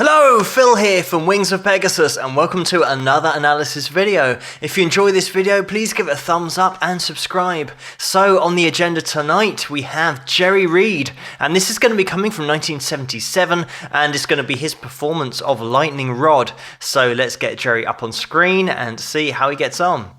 Hello, Phil here from Wings of Pegasus and welcome to another analysis video. If you enjoy this video, please give it a thumbs up and subscribe. So on the agenda tonight we have Jerry Reed, and this is going to be coming from 1977 and it's going to be his performance of Lightning Rod. So let's get Jerry up on screen and see how he gets on.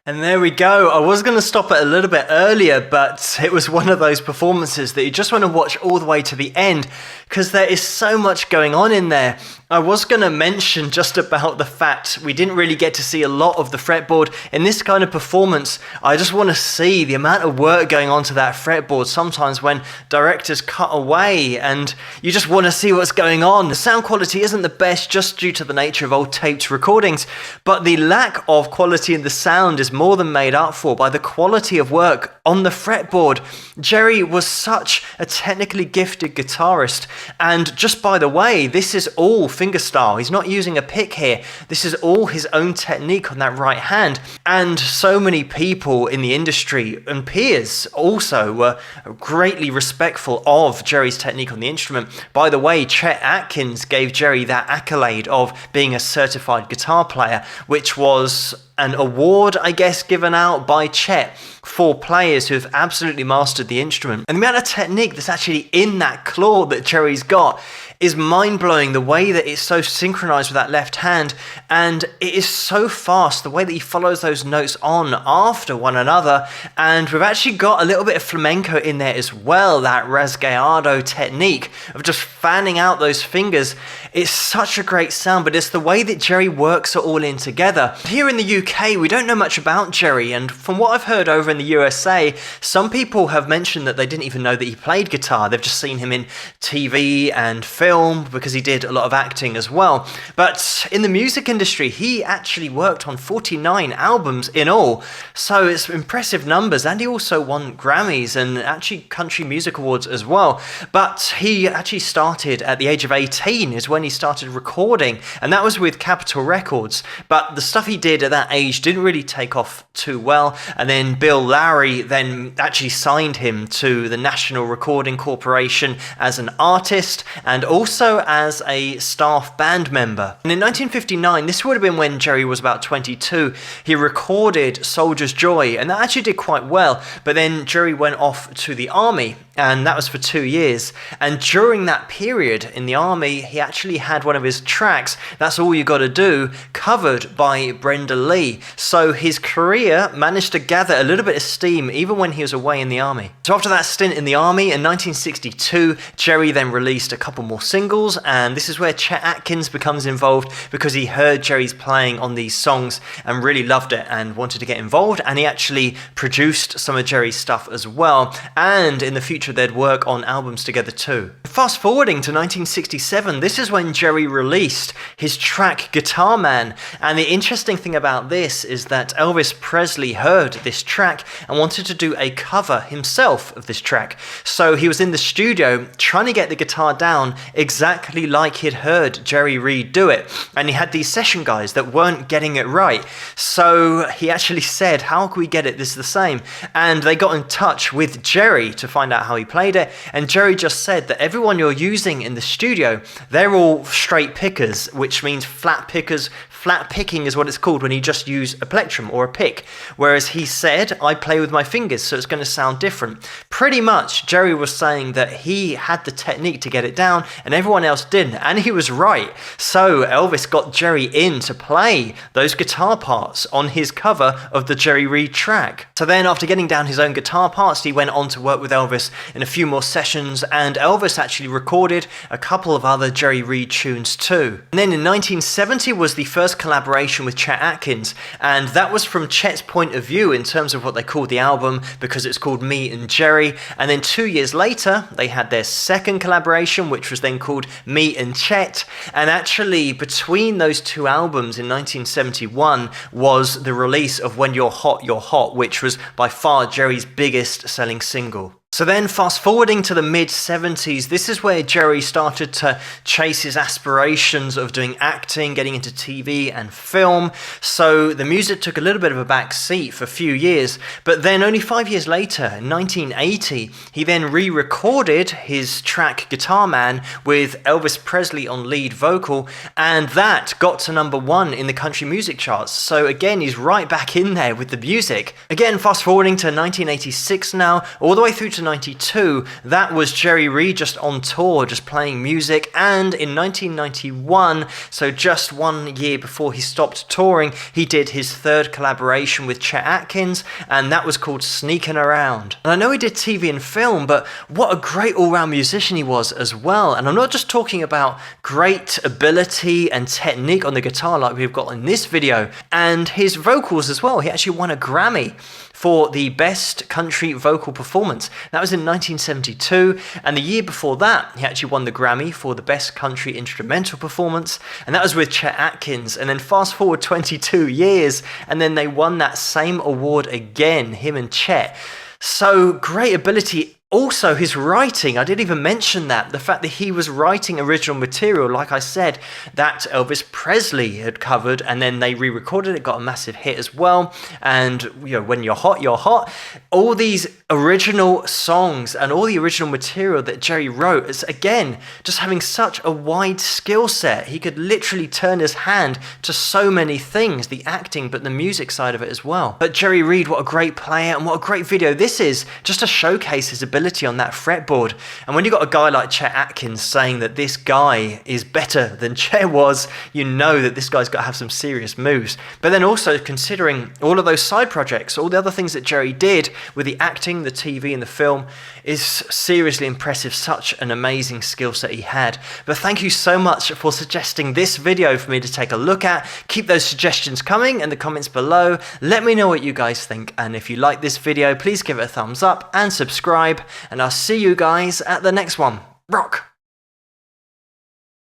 And there we go. I was going to stop it a little bit earlier, but it was one of those performances that you just want to watch all the way to the end because there is so much going on in there. I was going to mention just about the fact we didn't really get to see a lot of the fretboard in this kind of performance. I just want to see the amount of work going on to that fretboard sometimes when directors cut away and you just want to see what's going on. The sound quality isn't the best just due to the nature of old taped recordings, but the lack of quality in the sound is more than made up for by the quality of work on the fretboard. Jerry was such a technically gifted guitarist, and just by the way, this is all fingerstyle. He's not using a pick here. This is all his own technique on that right hand, and so many people in the industry and peers also were greatly respectful of Jerry's technique on the instrument. By the way, Chet Atkins gave Jerry that accolade of being a certified guitar player, which was an award, I guess, given out by Chet for players who have absolutely mastered the instrument. And the amount of technique that's actually in that claw that Jerry's got is mind-blowing. The way that it's so synchronized with that left hand, and it is so fast, the way that he follows those notes on after one another. And we've actually got a little bit of flamenco in there as well, that rasgueado technique of just fanning out those fingers. It's such a great sound, but it's the way that Jerry works it all in together. Here in the UK, UK, we don't know much about Jerry, and from what I've heard over in the USA, some people have mentioned that they didn't even know that he played guitar. They've just seen him in TV and film because he did a lot of acting as well. But in the music industry, he actually worked on 49 albums in all, so it's impressive numbers, and he also won Grammys and actually country music awards as well. But he actually started at the age of 18 is when he started recording, and that was with Capitol Records. But the stuff he did at that age didn't really take off too well, and then Bill Lowry then actually signed him to the National Recording Corporation as an artist and also as a staff band member. And in 1959, this would have been when Jerry was about 22, he recorded Soldier's Joy, and that actually did quite well. But then Jerry went off to the army, and that was for 2 years. And during that period in the army, he actually had one of his tracks, That's All You Gotta Do, covered by Brenda Lee. So his career managed to gather a little bit of steam even when he was away in the army. So after that stint in the army, in 1962, Jerry then released a couple more singles, and this is where Chet Atkins becomes involved because he heard Jerry's playing on these songs and really loved it and wanted to get involved, and he actually produced some of Jerry's stuff as well, and in the future they'd work on albums together too. Fast forwarding to 1967, this is when Jerry released his track Guitar Man, and the interesting thing about this is that Elvis Presley heard this track and wanted to do a cover himself of this track. So he was in the studio trying to get the guitar down exactly like he'd heard Jerry Reed do it, and he had these session guys that weren't getting it right. So he actually said, how can we get it this the same? And they got in touch with Jerry to find out how he played it, and Jerry just said that everyone you're using in the studio, they're all straight pickers, which means flat pickers. Flat picking is what it's called when you just use a plectrum or a pick. Whereas he said, I play with my fingers, so it's going to sound different. Pretty much, Jerry was saying that he had the technique to get it down and everyone else didn't, and he was right. So Elvis got Jerry in to play those guitar parts on his cover of the Jerry Reed track. So then after getting down his own guitar parts, he went on to work with Elvis in a few more sessions, and Elvis actually recorded a couple of other Jerry Reed tunes too. And then in 1970 was the first collaboration with Chet Atkins, and that was from Chet's point of view in terms of what they called the album, because it's called Me and Jerry. And then 2 years later they had their second collaboration, which was then called Me and Chet. And actually between those two albums in 1971 was the release of When You're Hot, which was by far Jerry's biggest selling single. So then fast forwarding to the mid-70s, this is where Jerry started to chase his aspirations of doing acting, getting into TV and film. So the music took a little bit of a back seat for a few years, but then only 5 years later, in 1980, he then re-recorded his track Guitar Man with Elvis Presley on lead vocal, and that got to #1 in the country music charts. So again, he's right back in there with the music. Again, fast forwarding to 1986 now, all the way through to 92, that was Jerry Reed just on tour, just playing music. And in 1991, so just 1 year before he stopped touring, he did his third collaboration with Chet Atkins, and that was called Sneaking Around. And I know he did TV and film, but what a great all-round musician he was as well. And I'm not just talking about great ability and technique on the guitar like we've got in this video, and his vocals as well. He actually won a Grammy for the best country vocal performance. That was in 1972, and the year before that, he actually won the Grammy for the best country instrumental performance, and that was with Chet Atkins. And then fast forward 22 years, and then they won that same award again, him and Chet. So great ability. Also, his writing, I didn't even mention that. The fact that he was writing original material, like I said, that Elvis Presley had covered, and then they re-recorded it, got a massive hit as well. And, you know, When You're Hot, You're Hot. All these original songs and all the original material that Jerry wrote, is again, just having such a wide skill set. He could literally turn his hand to so many things, the acting, but the music side of it as well. But Jerry Reed, what a great player and what a great video this is, just to showcase his ability ability on that fretboard. And when you got a guy like Chet Atkins saying that this guy is better than Chet was, you know that this guy's got to have some serious moves. But then also considering all of those side projects, all the other things that Jerry did with the acting, the TV and the film is seriously impressive. Such an amazing skill set he had. But thank you so much for suggesting this video for me to take a look at. Keep those suggestions coming in the comments below. Let me know what you guys think, and if you like this video, please give it a thumbs up and subscribe, and I'll see you guys at the next one. Rock!